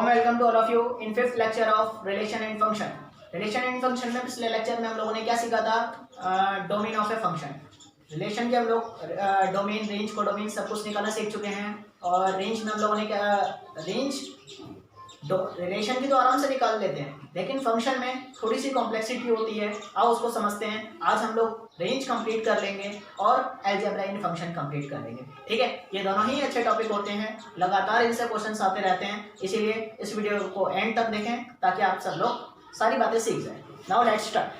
Warm welcome to all of you in fifth lecture of relation and function. Relation and function में पिछले lecture में हम लोगों ने क्या सीखा था? Domain of a function. Relation के हम लोग डोमेन, रेंज, कोडोमेन सब कुछ निकालना सीख चुके हैं। और रेंज में हम लोगों ने क्या, रेंज रिलेशन की तो आराम से निकाल लेते हैं, लेकिन फंक्शन में थोड़ी सी कॉम्प्लेक्सिटी होती है। आओ उसको समझते हैं। आज हम लोग रेंज कंप्लीट कर लेंगे और अलजेब्रा इन फंक्शन कंप्लीट कर लेंगे। ठीक है, ये दोनों ही अच्छे टॉपिक होते हैं, लगातार इनसे क्वेश्चंस आते रहते हैं, इसीलिए इस वीडियो को एंड तक देखें ताकि आप सब लोग सारी बातें सीख जाएं। Now let's start.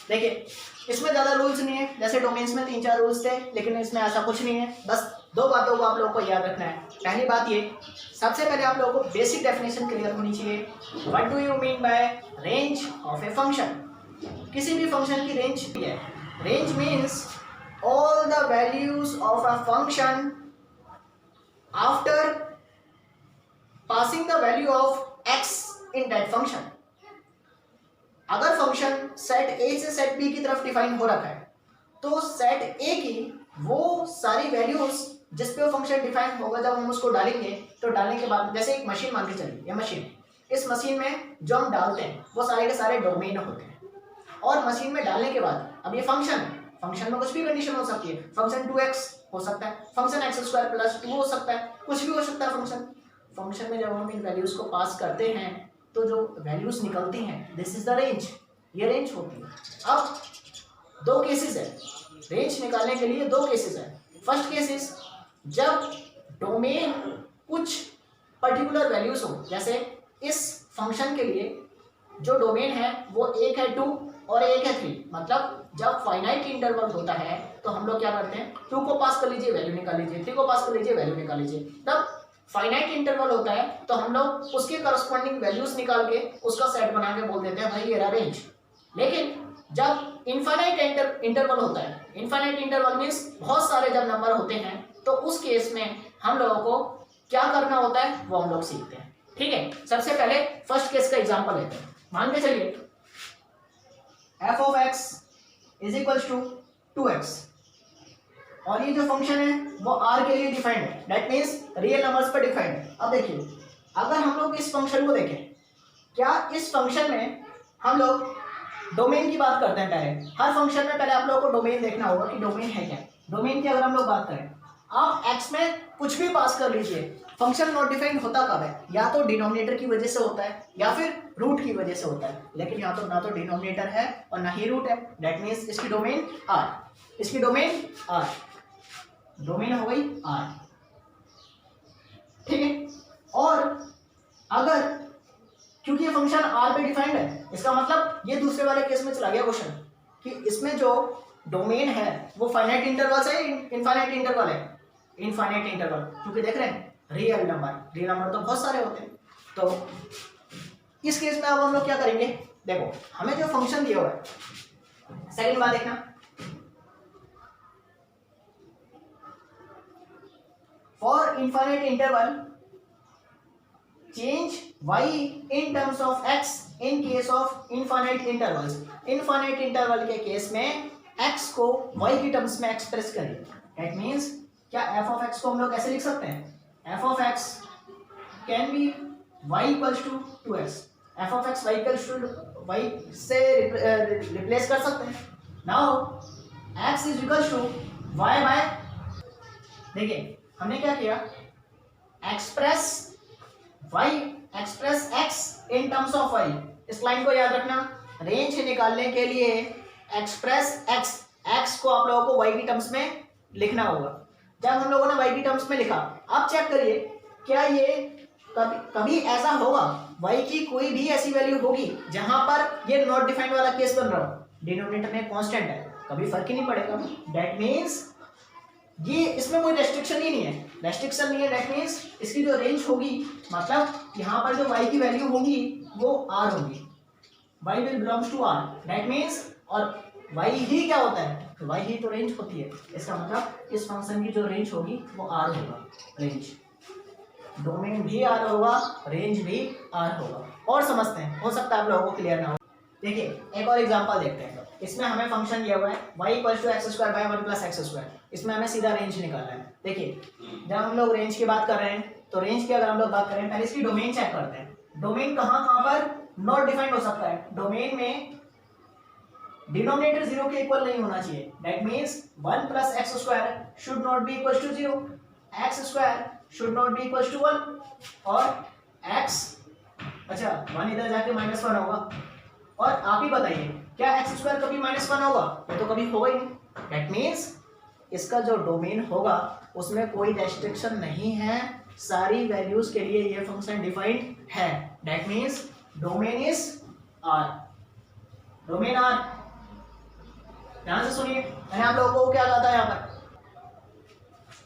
देखिए, इसमें ज़्यादा रूल्स नहीं है, जैसे डोमेन्स में 3-4 रूल्स थे, लेकिन इसमें ऐसा कुछ नहीं है। बस दो बातों को आप लोगों को याद रखना है। पहली बात ये, सबसे पहले आप लोगों को बेसिक डेफिनेशन क्लियर होनी चाहिए। What do you mean by range of a function? किसी भी फंक्शन की रेंज है। Range means all the values of a function after passing the value of x in that function. अगर function set ए से set B की तरफ define हो रखा है, तो सेट ए की वो सारी वैल्यूज जिस पे वो फंक्शन डिफाइन होगा, जब हम उसको डालेंगे तो डालने के बाद, जैसे एक मशीन मान के चलिए, ये मशीन, इस मशीन में जो हम डालते हैं वो सारे के सारे डोमेन होते हैं। और मशीन में डालने के बाद अब ये फंक्शन है, फंक्शन में कुछ भी कंडीशन हो सकती है। फंक्शन 2x हो सकता है, फंक्शन x² + 2 हो सकता है, कुछ भी हो सकता है। फंक्शन में जब हम इन वैल्यूज को पास करते हैं तो जो वैल्यूज निकलती हैं, दिस इज द रेंज, ये रेंज होती है। अब दो केसेस है रेंज निकालने के लिए, दो केसेस है। फर्स्ट केस इज जब डोमेन कुछ पर्टिकुलर वैल्यूज हो, जैसे इस फंक्शन के लिए जो डोमेन है वो एक है 2 और एक है 3। मतलब जब फाइनाइट इंटरवल होता है तो हम लोग क्या करते हैं, 2 को पास कर लीजिए, वैल्यू निकाल लीजिए, 3 को पास कर लीजिए, वैल्यू निकाल लीजिए। तब फाइनाइट इंटरवल होता है तो हम लोग उसके करस्पॉन्डिंग वैल्यूज निकाल के उसका सेट बना के बोल देते हैं भाई ये रहा रेंज। लेकिन जब इनफाइनाइट इंटरवल होता है, इनफाइनाइट इंटरवल मीन्स बहुत सारे जब नंबर होते हैं, तो उस केस में हम लोगों को क्या करना होता है वो हम लोग सीखते हैं। ठीक है, सबसे पहले फर्स्ट केस का एग्जांपल लेते हैं। मान के चलिए f of x = 2x, और ये जो फंक्शन है वो r के लिए डिफाइंड है, दैट मीन्स रियल नंबर्स पर डिफाइंड है। अब देखिए, अगर हम लोग इस फंक्शन को देखें, क्या इस फंक्शन में हम लोग डोमेन की बात करते हैं। पहले हर फंक्शन में पहले आप लोगों को डोमेन देखना होगा कि डोमेन है क्या। डोमेन की अगर हम लोग बात करें, आप x में कुछ भी पास कर लीजिए, फंक्शन नॉट डिफाइंड होता कब है? या तो डिनोमिनेटर की वजह से होता है या फिर रूट की वजह से होता है। लेकिन यहाँ तो ना तो डिनोमिनेटर है और ना ही रूट है, दैट मीन्स इसकी डोमेन r, इसकी डोमेन r, डोमेन हो गई r। ठीक है, और अगर क्योंकि ये फंक्शन r पे डिफाइंड है, इसका मतलब ये दूसरे वाले केस में चला गया क्वेश्चन कि इसमें जो डोमेन है वो फाइनाइट इंटरवल से इनफाइनाइट इंटरवल है। इनफाइनाइट इंटरवल, क्योंकि देख रहे हैं रियल नंबर तो बहुत सारे होते हैं। तो इस केस में अब हम लोग क्या करेंगे, देखो हमें जो फंक्शन दिया हुआ है, सेकंड बात देखना, for infinite interval change y in terms of x in case of infinite intervals। infinite interval के केस में x को y की टर्म्स में एक्सप्रेस करिए। that means क्या f of x को हम लोग कैसे लिख सकते हैं? f of x can be y = 2x। f of x y से रिप्लेस कर सकते हैं। now x = y/, देखिए हमने क्या किया, express x in terms of y। इस लाइन को याद रखना, रेंज निकालने के लिए एक्सप्रेस x को आप लोगों को y की टर्म्स में लिखना होगा। जब हम लोगों ने y की टर्म्स में लिखा, अब चेक करिए क्या ये कभी ऐसा होगा, y की कोई भी ऐसी वैल्यू होगी जहां पर ये नॉट डिफाइंड वाला केस बन रहा हो, डिनोमिनेटर में कांस्टेंट है, कभी फर्क ही नहीं पड़ेगा। दैट मीन्स ये इसमें कोई रेस्ट्रिक्शन ही नहीं है, दैट मीन्स इसकी जो रेंज होगी, मतलब यहाँ पर जो y की वैल्यू होगी वो r होगी, y will belongs to r। That means, और y ही क्या होता है, y ही तो रेंज होती है। इसका मतलब इस फंक्शन की जो रेंज होगी वो r होगा। रेंज, डोमेन भी r होगा, रेंज भी r होगा। और समझते हैं, हो सकता है आप लोगों को क्लियर ना हो। देखिए एक और एग्जांपल देखते हैं। इसमें हमें फंक्शन दिया हुआ है y = x² / 1 + x²। इसमें हमें सीधा रेंज निकालना है। देखिए जब हम लोग रेंज की बात कर रहे हैं, तो रेंज की अगर हम लोग बात करें, पहले इसकी डोमेन चेक करते हैं। डोमेन कहाँ कहाँ पर नॉट डिफाइंड हो सकता है, डोमेन में डिनोमिनेटर 0 के इक्वल नहीं होना चाहिए, that means 1 plus x square should not be equal to 0, x square should not be equal to 1 और एक्स, अच्छा 1 इधर जाके -1 होगा। और आप ही बताइए क्या एक्स स्क्वायर कभी -1 होगा, ये तो कभी होगा ही नहीं, दैट मीन्स इसका जो डोमेन होगा उसमें कोई रेस्ट्रिक्शन नहीं है, सारी वैल्यूज के लिए ये फंक्शन डिफाइंड है, that means domain is R, domain R. ध्यान से सुनिए, मैंने आप लोगों को क्या कहा था यहाँ पर,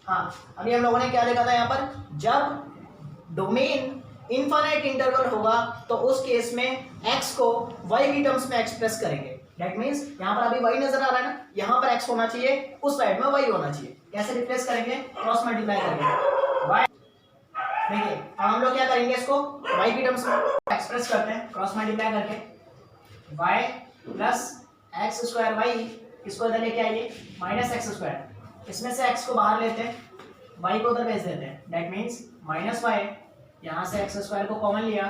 हाँ अभी हम लोगों ने क्या देखा था यहाँ पर, जब डोमेन इनफाइनाइट इंटरवल होगा तो उस केस में x को y की टर्म्स में एक्सप्रेस करेंगे, दैट मीन्स यहाँ पर अभी y नजर आ रहा है ना, यहाँ पर x होना चाहिए, उस साइड में y होना चाहिए, कैसे रिप्लेस करेंगे, क्रॉस मल्टीप्लाई करेंगे y, देखिए अब हम लोग क्या करेंगे, इसको y की टर्म्स में एक्सप्रेस करते हैं, क्रॉस मल्टीप्लाई करके y plus x square y, इसको इधर लेके आइए माइनस एक्स स्क्वायर, इसमें से x को बाहर लेते हैं, y को उधर भेज देते हैं, दैट मीन्स माइनस वाई, यहाँ से एक्स स्क्वायर को कॉमन लिया,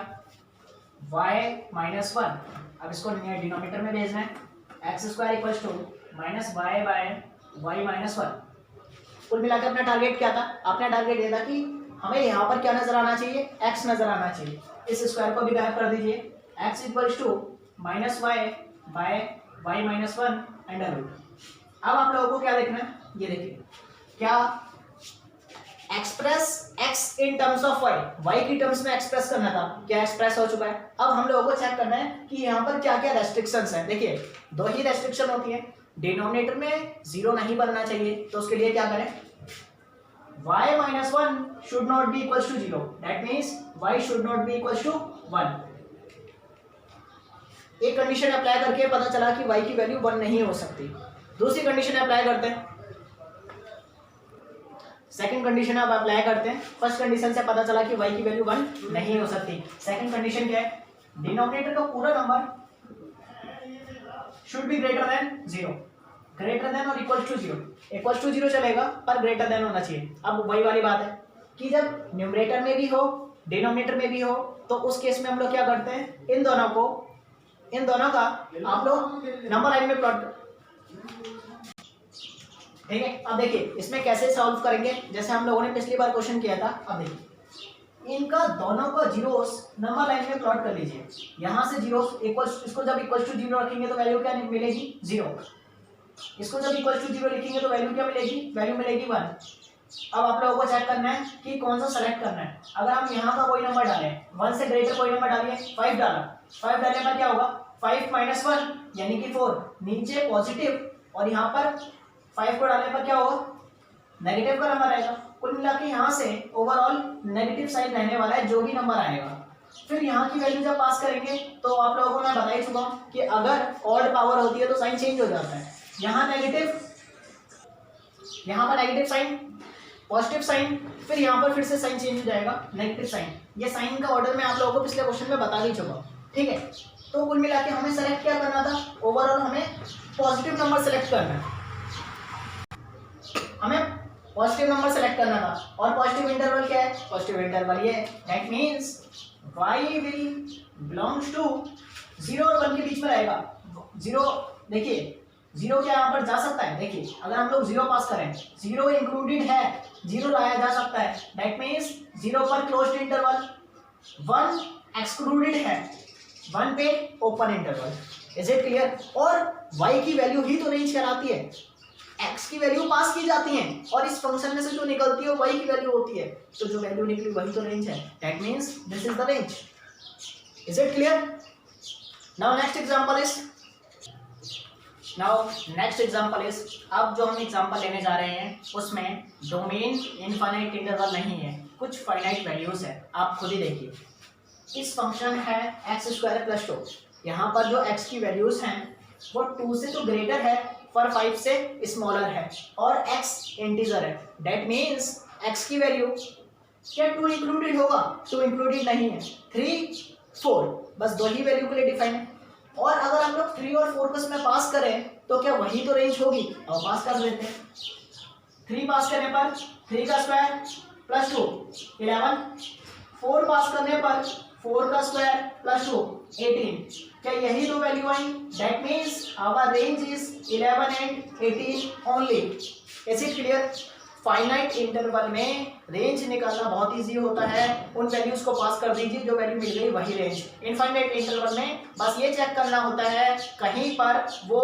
y-1, अब इसको डिनोमिनेटर में भेजना है, x square equal to minus y by y-1। कुल मिलाकर अपना टारगेट क्या था, आपने टारगेट दिया था कि हमें यहाँ पर क्या नजर आना चाहिए, x नजर आना चाहिए, इस स्क्वायर को भी गायब कर दीजिए, x equal to minus y by y-1 under root. अब आप लोगों को क्या देखना है, ये देखिए क्या express x in terms of y की टर्म्स में एक्सप्रेस करना था, क्या एक्सप्रेस हो चुका है। अब हम लोगों को चेक करना है कि यहाँ पर क्या क्या रेस्ट्रिक्शंस हैं, देखिए दो ही रेस्ट्रिक्शन होती है, डिनोमिनेटर में 0 नहीं बनना चाहिए, तो उसके लिए क्या करें, y-1 should not be equal to 0, that means y should not be equal to 1। एक कंडीशन अप्लाई करके पता चला कि y की वैल्यू 1 नहीं हो सकती, दूसरी कंडीशन अप्लाई करते हैं, सेकंड कंडीशन अब अप्लाई करते हैं, फर्स्ट कंडीशन से पता चला कि y की वैल्यू 1 नहीं हो सकती, सेकंड कंडीशन क्या है, डिनोमिनेटर का पूरा number should be greater than 0, greater than और इक्वल टू 0 चलेगा पर ग्रेटर देन होना चाहिए। अब वही वाली बात है कि जब न्यूमरेटर में भी हो डिनोमिनेटर में भी हो तो उस केस में हम लोग क्या करते हैं, इन दोनों का आप लोग नंबर लाइन में प्लॉट, ठीक है। अब देखिए इसमें कैसे सॉल्व करेंगे, जैसे हम लोगों ने पिछली बार क्वेश्चन किया था, अब देखिए इनका दोनों को जीरोस नंबर लाइन में प्लॉट कर लीजिए, यहाँ से जीरोस इक्वल, इसको जब इक्वल टू 0 रखेंगे तो वैल्यू क्या मिलेगी 0, इसको जब इक्वल टू 0 लिखेंगे तो वैल्यू क्या मिलेगी, वैल्यू मिलेगी 1। अब आप लोगों को चेक करना है कि कौन सा सेलेक्ट करना है, अगर हम यहाँ का कोई नंबर डालें 1 से ग्रेटर कोई नंबर डालिए, 5 डाला, 5 डालने पर क्या होगा, 5 माइनस 1 यानी कि 4, नीचे पॉजिटिव और यहाँ पर 5 को डालने पर क्या होगा, नेगेटिव का नंबर आएगा। कुल मिला के यहाँ से ओवरऑल नेगेटिव साइन रहने वाला है जो भी नंबर आएगा। फिर यहाँ की वैल्यू जब पास करेंगे तो आप लोगों को मैं बता ही चुका हूँ कि अगर ऑड पावर होती है तो साइन चेंज हो जाता है, यहाँ नेगेटिव, यहाँ पर नेगेटिव साइन, पॉजिटिव साइन, फिर यहाँ पर फिर से साइन चेंज हो जाएगा, नेगेटिव साइन। ये साइन का ऑर्डर मैं आप लोगों को पिछले क्वेश्चन में बता ही चुका हूँ, ठीक है। तो कुल मिला के हमें सेलेक्ट क्या करना था, ओवरऑल हमें पॉजिटिव नंबर सेलेक्ट करना है, हमें पॉजिटिव नंबर सेलेक्ट करना था। और पॉजिटिव इंटरवल क्या है, पॉजिटिव इंटरवल ये है, that means y will belongs to 0 और 1 के बीच में रहेगा। 0 देखिए 0 क्या यहाँ पर जा सकता है, देखिए अगर हम लोग 0 पास करें, 0 इंक्लूडेड है, 0 लाया जा सकता है, दैट मींस 0 पर क्लोज्ड इंटरवल, 1 एक्सक्लूडेड है, 1 पे open interval. Is it clear. और y की वैल्यू ही तो रेंज कराती है, x की वैल्यू पास की जाती है और इस फंक्शन में से जो निकलती है y की वैल्यू होती है, तो जो वैल्यू निकली वही तो रेंज है, that means this is the range. Is it clear. Now next example is अब जो हम एग्जांपल लेने जा रहे हैं उसमें डोमेन इनफाइनाइट इंटरवल नहीं है, कुछ फाइनाइट वैल्यूज है। आप खुद ही देखिए, इस फंक्शन है x² + 2, यहाँ पर जो x की वैल्यूज हैं वो 2 से तो ग्रेटर है पर 5 से स्मॉलर है और x इंटीजर है, दैट मीन्स x की वैल्यू क्या 2 इंक्लूडेड होगा, 2 इंक्लूडेड नहीं है, 3 4 बस दो ही वैल्यू के लिए डिफाइन है। और अगर हम लोग 3 और 4 को इसमें पास करें तो क्या वही तो रेंज होगी, और पास कर लेते हैं। 3 पास करने पर 3 का स्क्वायर + 2 11, 4 पास करने पर 4 का स्क्वायर प्लस 2 18। क्या यही दो वैल्यू आई? That means our range is 11 and 18 only. Is it clear? Finite interval में रेंज निकालना बहुत इजी होता है। उन वैल्यूज को पास कर दीजिए, जो वैल्यू मिल गई वही रेंज। इनफाइनाइट इंटरवल में बस ये चेक करना होता है कहीं पर वो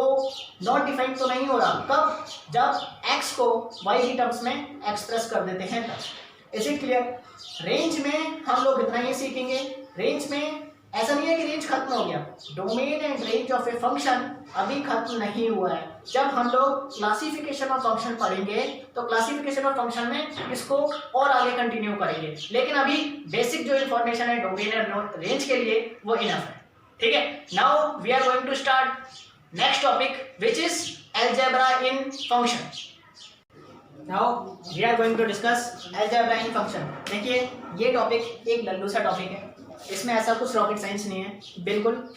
नॉट डिफाइंड तो नहीं हो रहा। कब? जब x को y की टर्म्स में एक्सप्रेस कर देते हैं तब। Is it clear? रेंज में हम लोग इतना ही सीखेंगे। रेंज में ऐसा नहीं है कि रेंज खत्म हो गया। Domain and range of a function अभी खत्म नहीं हुआ है। जब हम लोग क्लासिफिकेशन ऑफ फंक्शन पढ़ेंगे तो क्लासिफिकेशन ऑफ फंक्शन में इसको और आगे कंटिन्यू करेंगे, लेकिन अभी बेसिक जो इन्फॉर्मेशन है डोमेन एंड रेंज के लिए वो इनफ है। ठीक है, now we are going to start next topic which is algebra in function. Now we are going to discuss algebra in function. देखिए ये टॉपिक एक लल्लू सा टॉपिक है, इसमें ऐसा कुछ रॉकेट साइंस नहीं है, बिल्कुल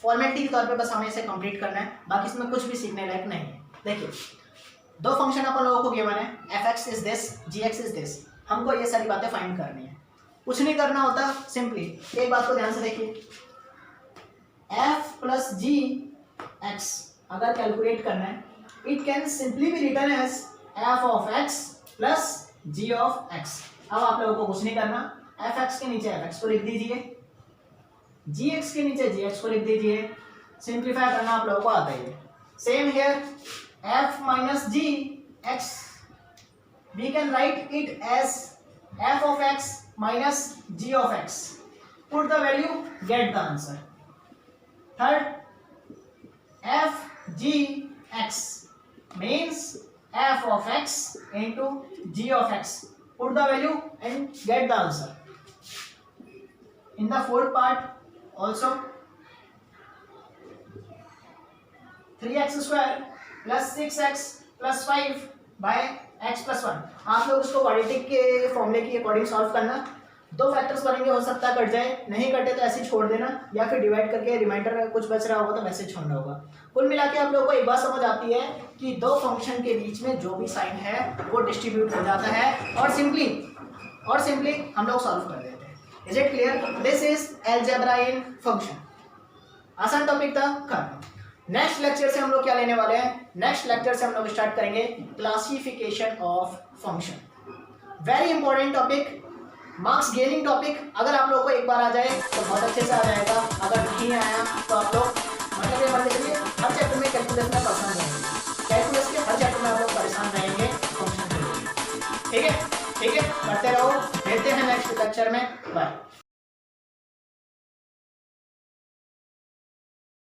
फॉर्मेलिटी के तौर पे बस हमें इसे कंप्लीट करना है, बाकी इसमें कुछ भी सीखने लायक नहीं है। देखिए दो फंक्शन अपन लोगों को गिवन है, f x is this, g x is this. हमको ये सारी बातें फाइंड करनी है, कुछ नहीं करना होता। सिंपली एक बात को ध्यान से देखिए, एफ प्लस जी एक्स अगर कैलकुलेट करना है, it can simply be written as f of x plus g of x. अब आप लोगों को कुछ नहीं करना, एफ एक्स के नीचे एफ एक्स को लिख दीजिए, जी एक्स के नीचे जी एक्स को लिख दीजिए। सिंप्लीफाई करना आप लोगों को आता है। Same here, f minus g x we can write it as f of x minus g of x. Put the value, get the answer. Third, f g x means f of x into g of x. Put the value and get the answer. In the fourth part also, 3x square plus 6x plus 5 by x plus 1। आप लोग उसको quadratic के फॉर्मूले की according solve करना। दो factors बनेंगे, हो सकता है कट जाए, नहीं कटे तो ऐसे ही छोड़ देना, या फिर डिवाइड करके रिमाइंडर कुछ बच रहा होगा तो वैसे छोड़ना होगा। कुल मिला के आप लोगों को एक बात समझ आती है कि दो फंक्शन के बीच में जो भी साइन है वो डिस्ट्रीब्यूट हो जाता है और सिंपली हम लोग सॉल्व कर देते हैं। Is it clear? This is algebra in function. आसान टॉपिक था, कर। नेक्स्ट लेक्चर से हम लोग क्या लेने वाले हैं? नेक्स्ट लेक्चर से हम लोग स्टार्ट करेंगे classification of function. Very important topic, marks gaining topic. अगर आप लोगों को एक बार आ जाए तो बहुत अच्छे से आ जाएगा, अगर नहीं आया तो आप लोग मतलब ये मान लीजिए हर चैप्टर में कैलकुलस में परेशान रहेंगे, कैलकुलस के हर चैप्टर में आप लोग परेशान रहेंगे फंक्शन के लिए। ठीक है, करते रहो, मिलते हैं नेक्स्ट लेक्चर में। बाय।